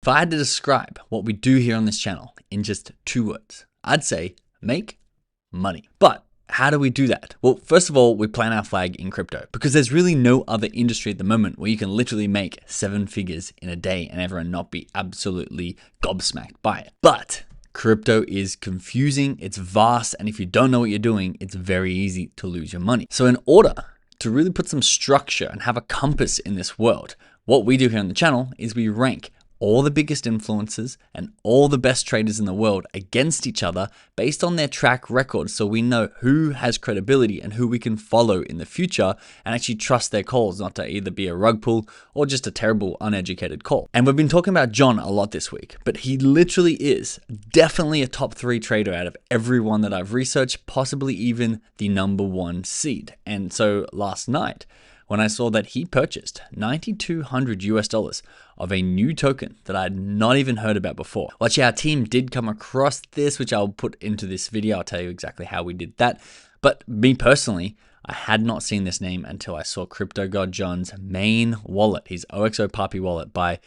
If I had to describe what we do here on this channel in just 2 words, I'd say make money. But how do we do that? Well, first of all, we plant our flag in crypto because there's really no other industry at the moment where you can literally make 7 figures in a day and everyone not be absolutely gobsmacked by it. But crypto is confusing, it's vast, and if you don't know what you're doing, it's very easy to lose your money. So in order to really put some structure and have a compass in this world, what we do here on the channel is we rank all the biggest influencers and all the best traders in the world against each other based on their track record, so we know who has credibility and who we can follow in the future and actually trust their calls, not to either be a rug pull or just a terrible uneducated call. And we've been talking about John a lot this week, but he literally is definitely a top 3 trader out of everyone that I've researched, possibly even the #1 seed. And so last night, when I saw that he purchased $9,200 of a new token that I had not even heard about before. Well, actually, our team did come across this, which I'll put into this video. I'll tell you exactly how we did that. But me personally, I had not seen this name until I saw CryptoGodJohn's main wallet, his OXO Puppy wallet, buy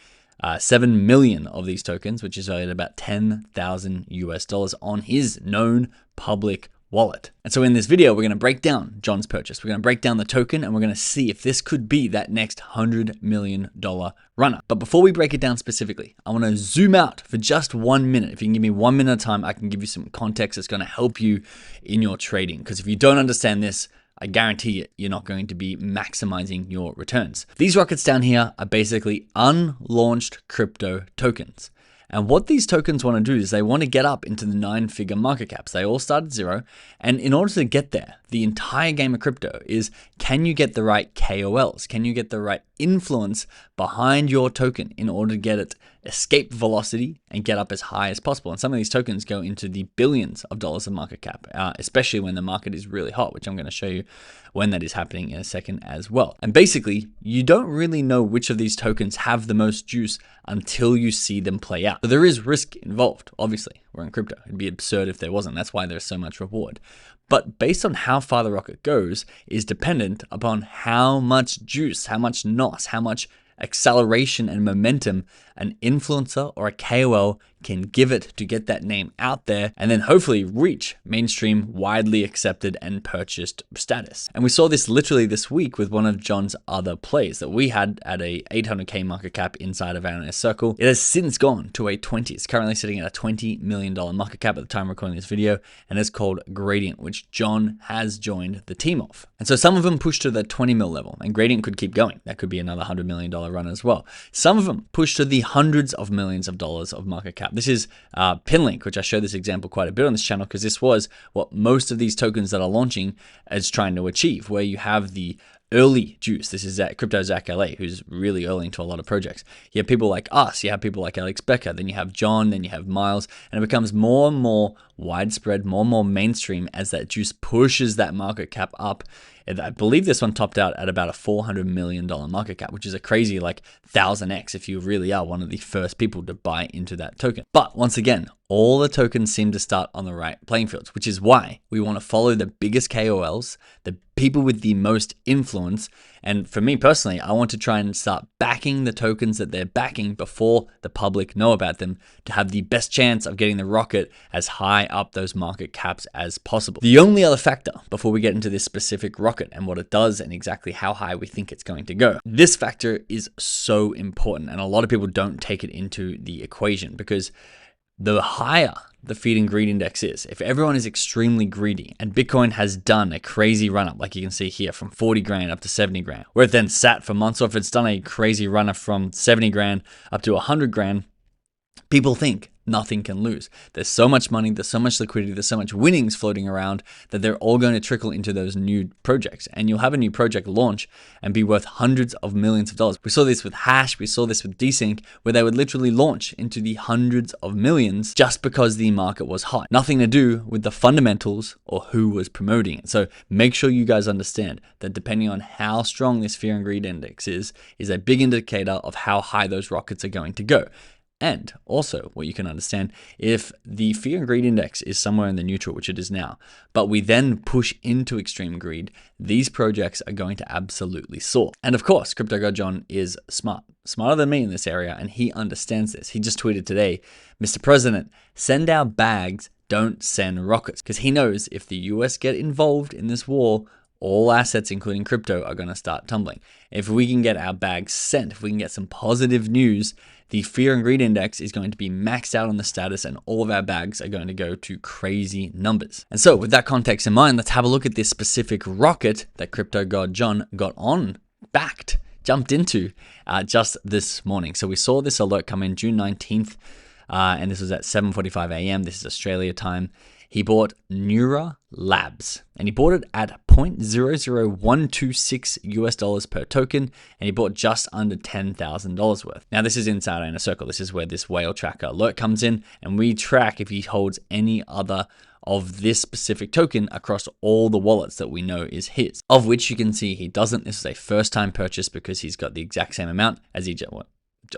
7 million of these tokens, which is at about $10,000 on his known public wallet. And so in this video, we're going to break down John's purchase. We're going to break down the token and we're going to see if this could be that next $100 million runner. But before we break it down specifically, I want to zoom out for just 1 minute. If you can give me 1 minute of time, I can give you some context that's going to help you in your trading. Because if you don't understand this, I guarantee you, you're not going to be maximizing your returns. These rockets down here are basically unlaunched crypto tokens. And what these tokens want to do is they want to get up into the 9-figure market caps. They all start at 0. And in order to get there, the entire game of crypto is, can you get the right KOLs? Can you get the right influence behind your token in order to get it escape velocity and get up as high as possible? And some of these tokens go into the billions of dollars of market cap, especially when the market is really hot, which I'm going to show you when that is happening in a second as well. And basically, you don't really know which of these tokens have the most juice until you see them play out. So there is risk involved, obviously. We're in crypto. It'd be absurd if there wasn't. That's why there's so much reward. But based on how far the rocket goes is dependent upon how much juice, how much NOS, how much acceleration and momentum an influencer or a KOL can give it to get that name out there and then hopefully reach mainstream, widely accepted and purchased status. And we saw this literally this week with one of John's other plays that we had at a 800K market cap inside of our inner circle. It has since gone to a 20. It's currently sitting at a $20 million market cap at the time of recording this video, and it's called Gradient, which John has joined the team of. And so some of them pushed to the 20 mil level, and Gradient could keep going. That could be another $100 million run as well. Some of them pushed to the hundreds of millions of dollars of market cap. This is Chainlink, which I show this example quite a bit on this channel because this was what most of these tokens that are launching is trying to achieve, where you have the early juice. This is Crypto Zach LA, who's really early into a lot of projects. You have people like us, you have people like Alex Becker, then you have John, then you have Miles, and it becomes more and more widespread, more and more mainstream as that juice pushes that market cap up. And I believe this one topped out at about a $400 million market cap, which is a crazy like 1000x if you really are one of the first people to buy into that token. But once again, all the tokens seem to start on the right playing fields, which is why we want to follow the biggest KOLs, the people with the most influence. And for me personally, I want to try and start backing the tokens that they're backing before the public know about them to have the best chance of getting the rocket as high up those market caps as possible. The only other factor before we get into this specific rocket and what it does and exactly how high we think it's going to go, this factor is so important and a lot of people don't take it into the equation because the higher the feed and greed index is, if everyone is extremely greedy and Bitcoin has done a crazy run up, like you can see here from 40 grand up to 70 grand, where it then sat for months, or if it's done a crazy run up from 70 grand up to 100 grand, people think nothing can lose. There's so much money, there's so much liquidity, there's so much winnings floating around that they're all going to trickle into those new projects. And you'll have a new project launch and be worth hundreds of millions of dollars. We saw this with Hash, we saw this with Desync, where they would literally launch into the hundreds of millions just because the market was hot. Nothing to do with the fundamentals or who was promoting it. So make sure you guys understand that depending on how strong this fear and greed index is a big indicator of how high those rockets are going to go. And also what you can understand, if the fear and greed index is somewhere in the neutral, which it is now, but we then push into extreme greed, these projects are going to absolutely soar. And of course, CryptoGodJohn is smarter than me in this area, and he understands this. He just tweeted today, Mr. President, send our bags, don't send rockets. Because he knows if the US get involved in this war, all assets, including crypto, are going to start tumbling. If we can get our bags sent, if we can get some positive news, the fear and greed index is going to be maxed out on the status and all of our bags are going to go to crazy numbers. And so with that context in mind, let's have a look at this specific rocket that CryptoGodJohn jumped into just this morning. So we saw this alert come in June 19th, and this was at 7:45 a.m. This is Australia time. He bought Nura Labs, and he bought it at $0.00126 US per token, and he bought just under $10,000 worth. Now this is inside our inner circle. This is where this whale tracker alert comes in, and we track if he holds any other of this specific token across all the wallets that we know is his, of which you can see he doesn't. This is a first-time purchase because he's got the exact same amount as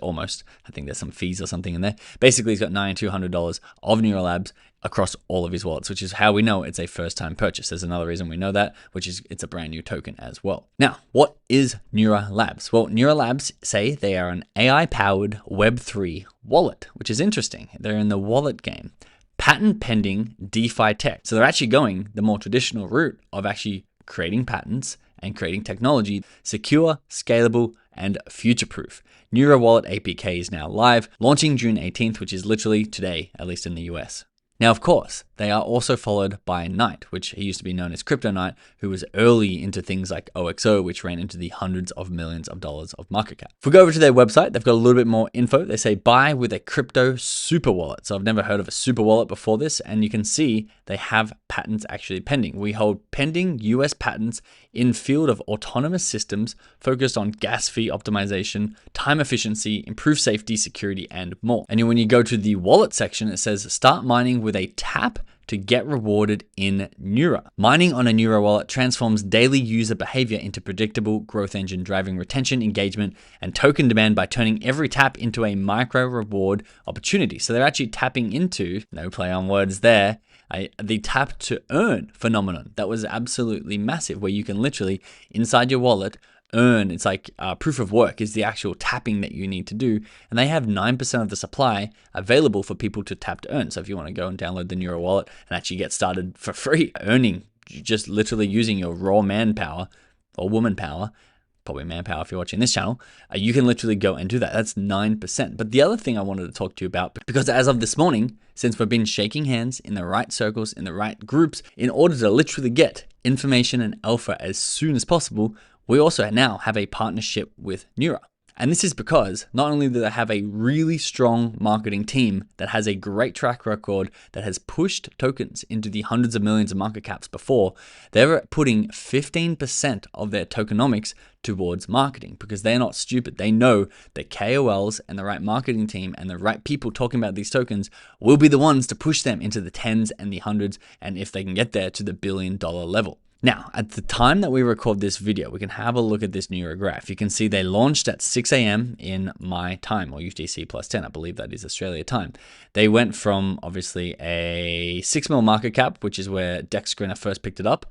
almost. I think there's some fees or something in there. Basically, he's got $9,200 of Nura Labs across all of his wallets, which is how we know it's a first-time purchase. There's another reason we know that, which is it's a brand new token as well. Now, what is Nura Labs? Well, Nura Labs say they are an AI-powered Web3 wallet, which is interesting. They're in the wallet game. Patent pending DeFi tech. So they're actually going the more traditional route of actually creating patents and creating technology, secure, scalable, and future-proof. Nura Wallet APK is now live, launching June 18th, which is literally today, at least in the US. Now, of course, they are also followed by Knight, which he used to be known as Crypto Knight, who was early into things like OXO, which ran into the hundreds of millions of dollars of market cap. If we go over to their website, they've got a little bit more info. They say buy with a crypto super wallet. So I've never heard of a super wallet before this, and you can see they have patents actually pending. We hold pending US patents in field of autonomous systems focused on gas fee optimization, time efficiency, improved safety, security, and more. And when you go to the wallet section, it says start mining with a tap to get rewarded in Nura. Mining on a Nura wallet transforms daily user behavior into predictable growth engine, driving retention, engagement, and token demand by turning every tap into a micro reward opportunity. So they're actually tapping into, no play on words there, the tap to earn phenomenon. That was absolutely massive, where you can literally, inside your wallet, earn. It's like proof of work is the actual tapping that you need to do. And they have 9% of the supply available for people to tap to earn. So if you want to go and download the Nura wallet and actually get started for free, earning, just literally using your raw manpower or woman power, probably manpower if you're watching this channel, you can literally go and do that. That's 9%. But the other thing I wanted to talk to you about, because as of this morning, since we've been shaking hands in the right circles, in the right groups, in order to literally get information and alpha as soon as possible, we also now have a partnership with Nura. And this is because not only do they have a really strong marketing team that has a great track record that has pushed tokens into the hundreds of millions of market caps before, they're putting 15% of their tokenomics towards marketing because they're not stupid. They know that KOLs and the right marketing team and the right people talking about these tokens will be the ones to push them into the tens and the hundreds, and if they can get there, to the $1 billion level. Now, at the time that we record this video, we can have a look at this Nura graph. You can see they launched at 6 a.m. in my time, or UTC plus 10. I believe that is Australia time. They went from obviously a 6 mil market cap, which is where DEX Screener first picked it up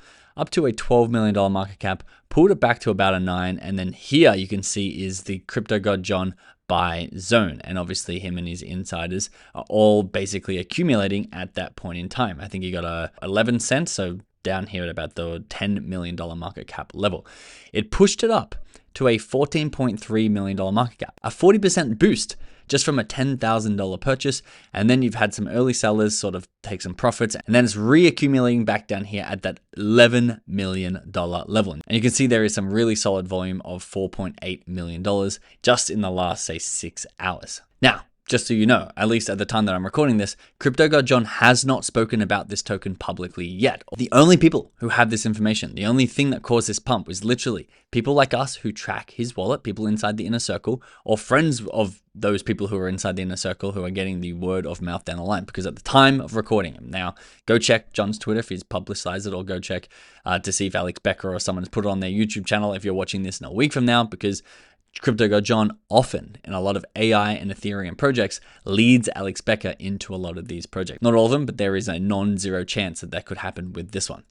to a $12 million market cap, pulled it back to about a 9. And then here you can see is the CryptoGodJohn buy zone. And obviously him and his insiders are all basically accumulating at that point in time. I think he got a 11 cents, so down here at about the $10 million market cap level. It pushed it up to a $14.3 million market cap, a 40% boost just from a $10,000 purchase. And then you've had some early sellers sort of take some profits, and then it's reaccumulating back down here at that $11 million level. And you can see there is some really solid volume of $4.8 million just in the last, say, 6 hours. Now, just so you know, at least at the time that I'm recording this, CryptoGodJohn has not spoken about this token publicly yet. The only people who have this information, the only thing that caused this pump was literally people like us who track his wallet, people inside the inner circle, or friends of those people who are inside the inner circle who are getting the word of mouth down the line. Because at the time of recording him, now go check John's Twitter if he's publicized it, or go check to see if Alex Becker or someone has put it on their YouTube channel if you're watching this in a week from now, because CryptoGodJohn often, in a lot of AI and Ethereum projects, leads Alex Becker into a lot of these projects. Not all of them, but there is a non-zero chance that that could happen with this one.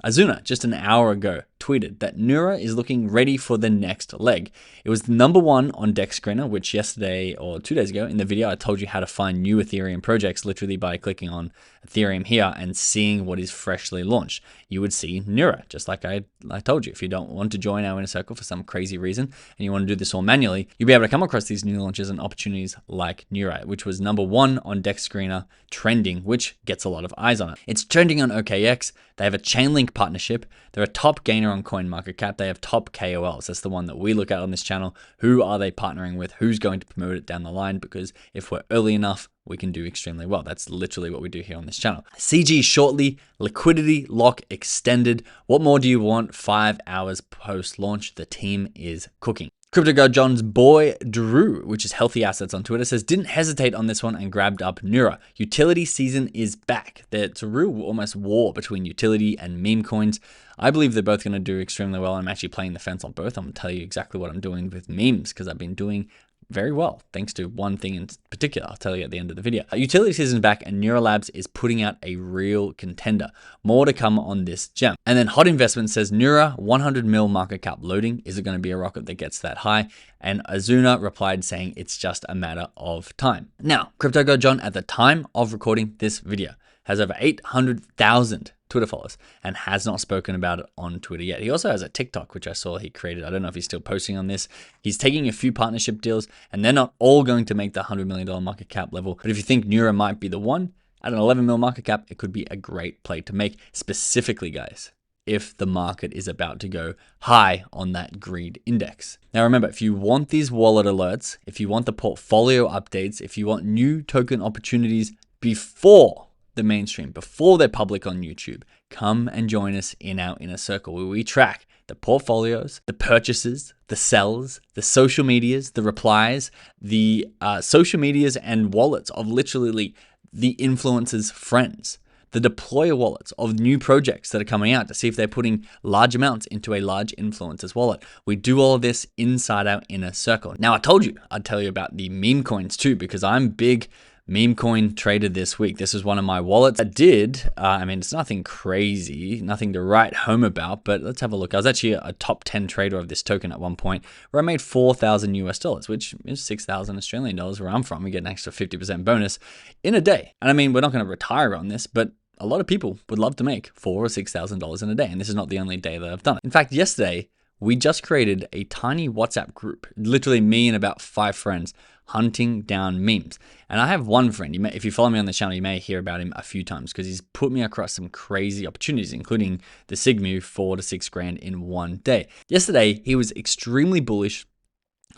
Azuna, just an hour ago, tweeted that Nura is looking ready for the next leg. It was #1 on DEX Screener, which yesterday or 2 days ago in the video, I told you how to find new Ethereum projects literally by clicking on Ethereum here and seeing what is freshly launched. You would see Nura, just like I told you. If you don't want to join our inner circle for some crazy reason and you want to do this all manually, you'll be able to come across these new launches and opportunities like Nura, which was #1 on DEX Screener, trending, which gets a lot of eyes on it. It's trending on OKX. They have a Chainlink partnership. They're a top gainer on CoinMarketCap. They have top KOLs. That's the one that we look at on this channel. Who are they partnering with? Who's going to promote it down the line? Because if we're early enough, we can do extremely well. That's literally what we do here on this channel. CG shortly, liquidity lock extended. What more do you want? 5 hours post-launch, the team is cooking. CryptoGodJohn's boy Drew, which is Healthy Assets on Twitter, says didn't hesitate on this one and grabbed up Nura. Utility season is back. It's a real almost war between utility and meme coins. I believe they're both going to do extremely well. I'm actually playing the fence on both. I'm going to tell you exactly what I'm doing with memes because I've been doing very well, thanks to one thing in particular. I'll tell you at the end of the video. Utility season is back and Nura Labs is putting out a real contender. More to come on this gem. And then Hot Investment says Nura 100 mil market cap loading. Is it going to be a rocket that gets that high? And Azuna replied saying it's just a matter of time. Now, CryptoGodJohn at the time of recording this video has over 800,000 Twitter followers and has not spoken about it on Twitter yet. He also has a TikTok, which I saw he created. I don't know if he's still posting on this. He's taking a few partnership deals and they're not all going to make the $100 million market cap level. But if you think Nura might be the one at an 11 mil market cap, it could be a great play to make, specifically, guys, if the market is about to go high on that greed index. Now remember, if you want these wallet alerts, if you want the portfolio updates, if you want new token opportunities before the mainstream, before they're public on YouTube, come and join us in our inner circle where we track the portfolios, the purchases, the sells, the social medias, the replies, the social medias and wallets of literally the influencers' friends, the deployer wallets of new projects that are coming out to see if they're putting large amounts into a large influencer's wallet. We do all of this inside our inner circle. Now, I told you I'd tell you about the meme coins too, because I'm big Memecoin trader this week. This is one of my wallets. I mean, it's nothing crazy, nothing to write home about, but let's have a look. I was actually a top 10 trader of this token at one point where I made 4,000 US dollars, which is 6,000 Australian dollars where I'm from. We get an extra 50% bonus in a day. And I mean, we're not going to retire on this, but a lot of people would love to make $4,000 or $6,000 in a day. And this is not the only day that I've done it. In fact, yesterday, we just created a tiny WhatsApp group, literally me and about 5 friends hunting down memes. And I have one friend, if you follow me on the channel, you may hear about him a few times because he's put me across some crazy opportunities, including the Sigmu 4 to 6 grand in one day. Yesterday, he was extremely bullish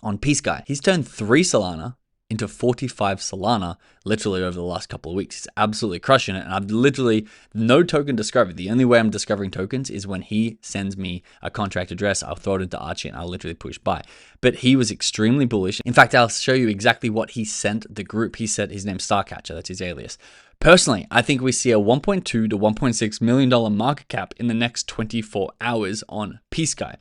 on P-Sky. He's turned 3 Solana into 45 Solana literally over the last couple of weeks. He's absolutely crushing it. And I've literally no token discovered. The only way I'm discovering tokens is when he sends me a contract address. I'll throw it into Archie and I'll literally push buy. But he was extremely bullish. In fact, I'll show you exactly what he sent the group. He said his name's Starcatcher. That's his alias. Personally, I think we see a $1.2 to $1.6 million market cap in the next 24 hours on P-Sky.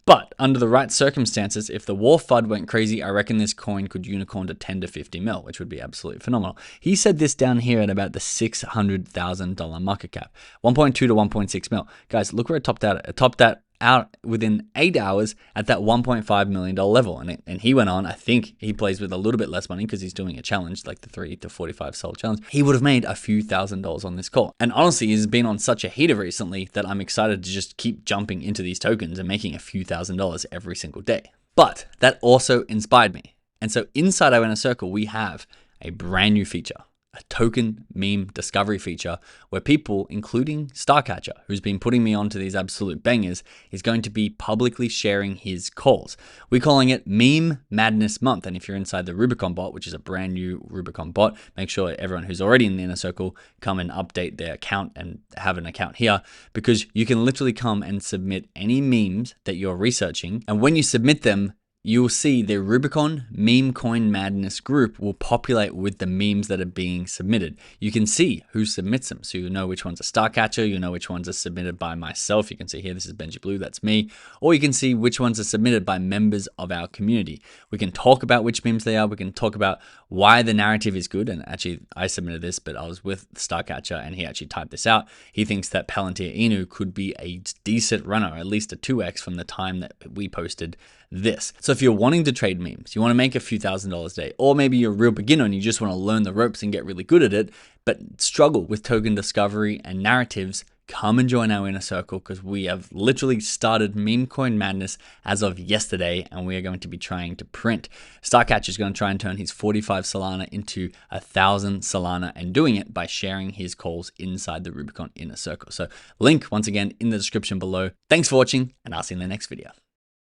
But under the right circumstances, if the war FUD went crazy, I reckon this coin could unicorn to 10 to 50 mil, which would be absolutely phenomenal. He said this down here at about the $600,000 market cap, 1.2 to 1.6 mil. Guys, look where it topped out. It topped out within 8 hours at that $1.5 million level. And he went on, I think he plays with a little bit less money because he's doing a challenge like the 3 to 45 soul challenge. He would have made a few $1,000s on this call. And honestly, he's been on such a heater recently that I'm excited to just keep jumping into these tokens and making a few $1,000s every single day. But that also inspired me. And so inside our inner circle, we have a brand new feature, a token meme discovery feature where people, including Starcatcher, who's been putting me onto these absolute bangers, is going to be publicly sharing his calls. We're calling it Meme Madness Month. And if you're inside the Rubicon bot, which is a brand new Rubicon bot, make sure everyone who's already in the inner circle come and update their account and have an account here, because you can literally come and submit any memes that you're researching. And when you submit them, you'll see the Rubicon Memecoin Madness group will populate with the memes that are being submitted. You can see who submits them. So you know which ones are Starcatcher, you know which ones are submitted by myself. You can see here, this is Benji Blue, that's me. Or you can see which ones are submitted by members of our community. We can talk about which memes they are. We can talk about why the narrative is good. And actually, I submitted this, but I was with Starcatcher and he actually typed this out. He thinks that Palantir Inu could be a decent runner, at least a 2x from the time that we posted this. So if you're wanting to trade memes, you want to make a few $1,000s a day, or maybe you're a real beginner and you just want to learn the ropes and get really good at it, but struggle with token discovery and narratives, come and join our inner circle, because we have literally started Memecoin Madness as of yesterday, and we are going to be trying to print. Starcatcher is going to try and turn his 45 Solana into 1,000 Solana, and doing it by sharing his calls inside the Rubicon inner circle. So link once again in the description below. Thanks for watching, and I'll see you in the next video.